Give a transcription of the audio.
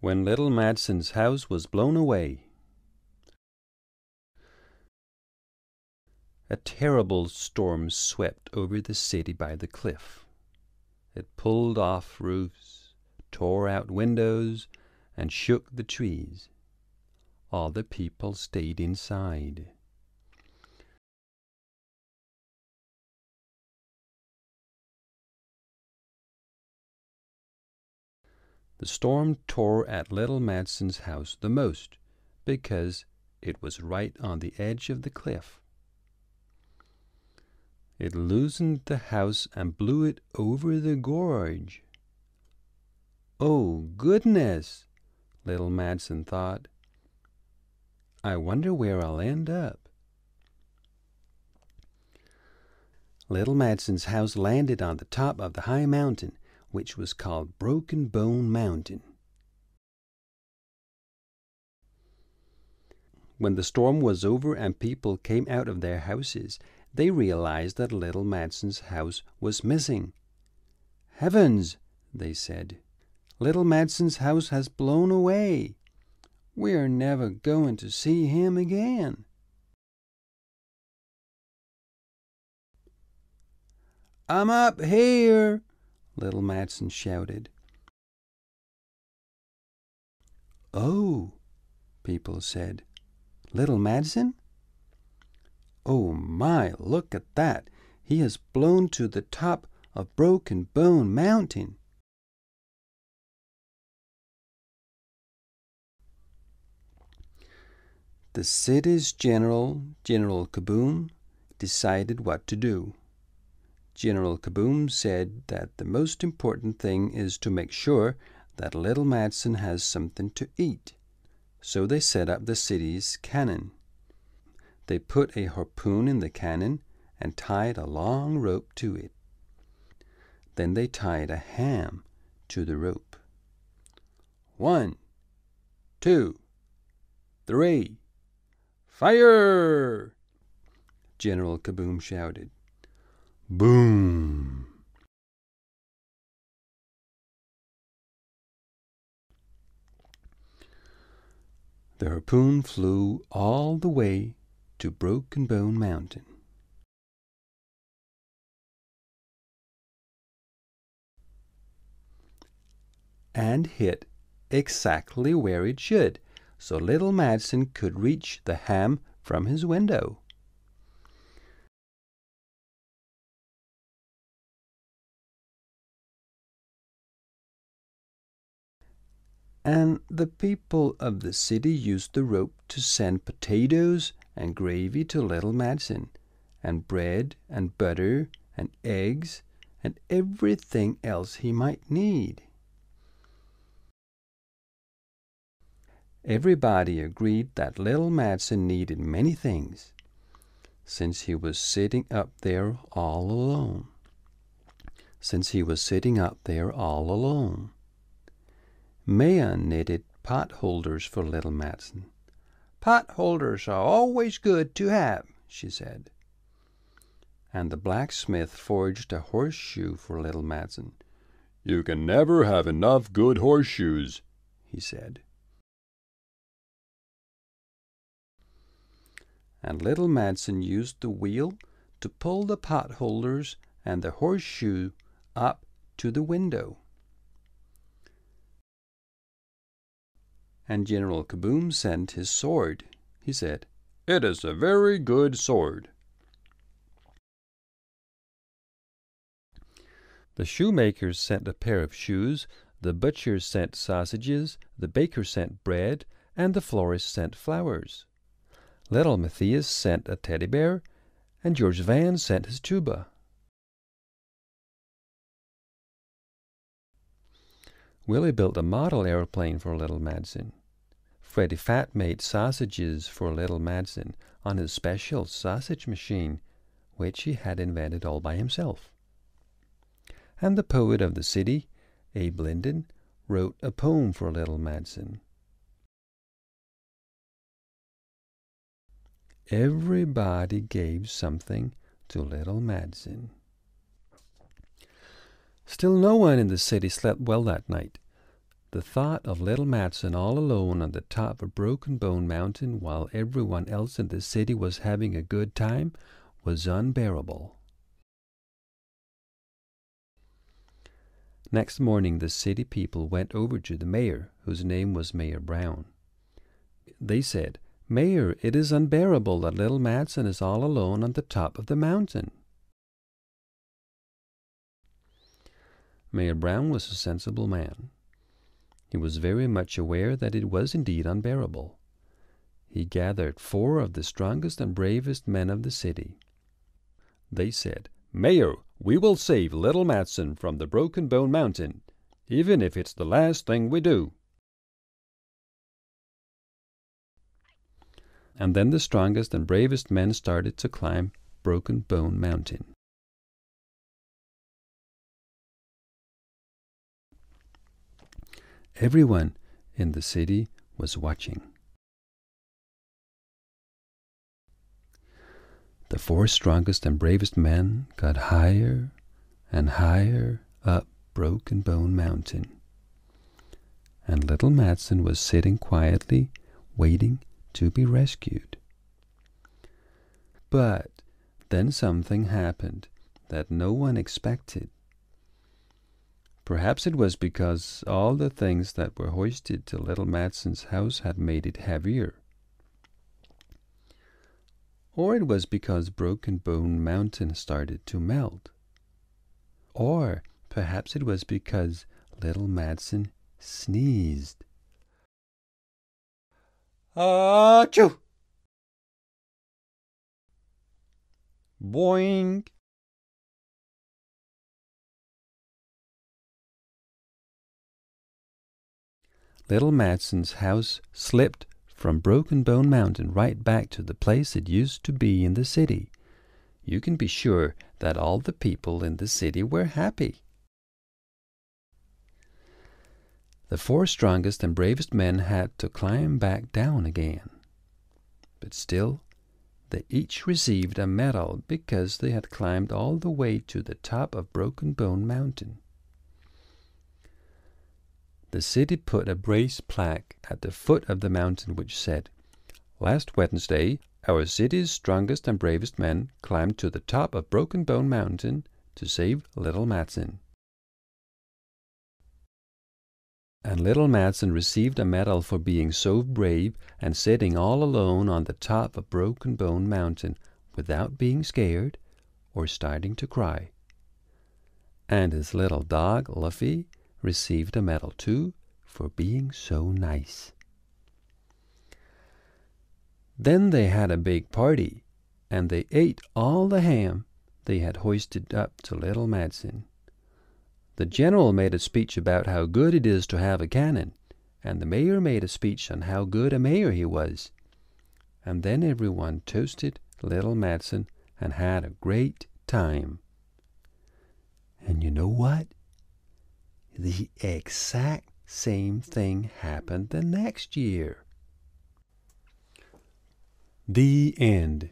when little Madsens' house was blown away. A terrible storm swept over the city by the cliff. It pulled off roofs, tore out windows, and shook the trees. All the people stayed inside. The storm tore at little Madsens' house the most because it was right on the edge of the cliff. It loosened the house and blew it over the gorge. "Oh, goodness," little Madsen thought. "I wonder where I'll end up." Little Madsens' house landed on the top of the high mountain, which was called Broken Bone Mountain. When the storm was over and people came out of their houses, they realized that little Madsens' house was missing. "Heavens," they said, "little Madsens' house has blown away. We're never going to see him again." "I'm up here," little Madsen shouted. "Oh," people said, "little Madsen? Oh my, look at that. He has blown to the top of Broken Bone Mountain." The city's General Kaboom, decided what to do. General Kaboom said that the most important thing is to make sure that little Madsen has something to eat. So they set up the city's cannon. They put a harpoon in the cannon and tied a long rope to it. Then they tied a ham to the rope. 1, 2, 3, fire! General Kaboom shouted. Boom! The harpoon flew all the way to Broken Bone Mountain. And hit exactly where it should, so little Madsen could reach the ham from his window. And the people of the city used the rope to send potatoes and gravy to little Madsen, and bread and butter and eggs and everything else he might need. Everybody agreed that little Madsen needed many things, since he was sitting up there all alone. Maya knitted pot holders for little Madsen. "Pot holders are always good to have," she said. And the blacksmith forged a horseshoe for little Madsen. "You can never have enough good horseshoes," he said. And little Madsen used the wheel to pull the pot holders and the horseshoe up to the window. And General Kaboom sent his sword. He said, "It is a very good sword." The shoemakers sent a pair of shoes, the butchers sent sausages, the baker sent bread, and the florist sent flowers. Little Matthias sent a teddy bear, and George Van sent his tuba. Willie built a model airplane for little Madsen. Freddy Fat made sausages for little Madsen on his special sausage machine, which he had invented all by himself. And the poet of the city, Abe Linden, wrote a poem for little Madsen. Everybody gave something to little Madsen. Still no one in the city slept well that night. The thought of little Madsen all alone on the top of Broken Bone Mountain while everyone else in the city was having a good time was unbearable. Next morning, the city people went over to the mayor, whose name was Mayor Brown. They said, "Mayor, it is unbearable that little Madsen is all alone on the top of the mountain." Mayor Brown was a sensible man. He was very much aware that it was indeed unbearable. He gathered 4 of the strongest and bravest men of the city. They said, "Mayor, we will save little Madsen from the Broken Bone Mountain, even if it's the last thing we do." And then the strongest and bravest men started to climb Broken Bone Mountain. Everyone in the city was watching. The 4 strongest and bravest men got higher and higher up Broken Bone Mountain. And little Madsen was sitting quietly, waiting to be rescued. But then something happened that no one expected. Perhaps it was because all the things that were hoisted to little Madsens house had made it heavier. Or it was because Broken Bone Mountain started to melt. Or perhaps it was because little Madsen sneezed. Achoo! Boing! Little Madsens house slipped from Broken Bone Mountain right back to the place it used to be in the city. You can be sure that all the people in the city were happy. The 4 strongest and bravest men had to climb back down again. But still, they each received a medal because they had climbed all the way to the top of Broken Bone Mountain. The city put a brass plaque at the foot of the mountain which said, "Last Wednesday, our city's strongest and bravest men climbed to the top of Broken Bone Mountain to save little Madsen." And little Madsen received a medal for being so brave and sitting all alone on the top of Broken Bone Mountain without being scared or starting to cry. And his little dog, Luffy, received a medal too for being so nice. Then they had a big party, and they ate all the ham they had hoisted up to little Madsen. The general made a speech about how good it is to have a cannon, and the mayor made a speech on how good a mayor he was. And then everyone toasted little Madsen and had a great time. And you know what? The exact same thing happened the next year. The end.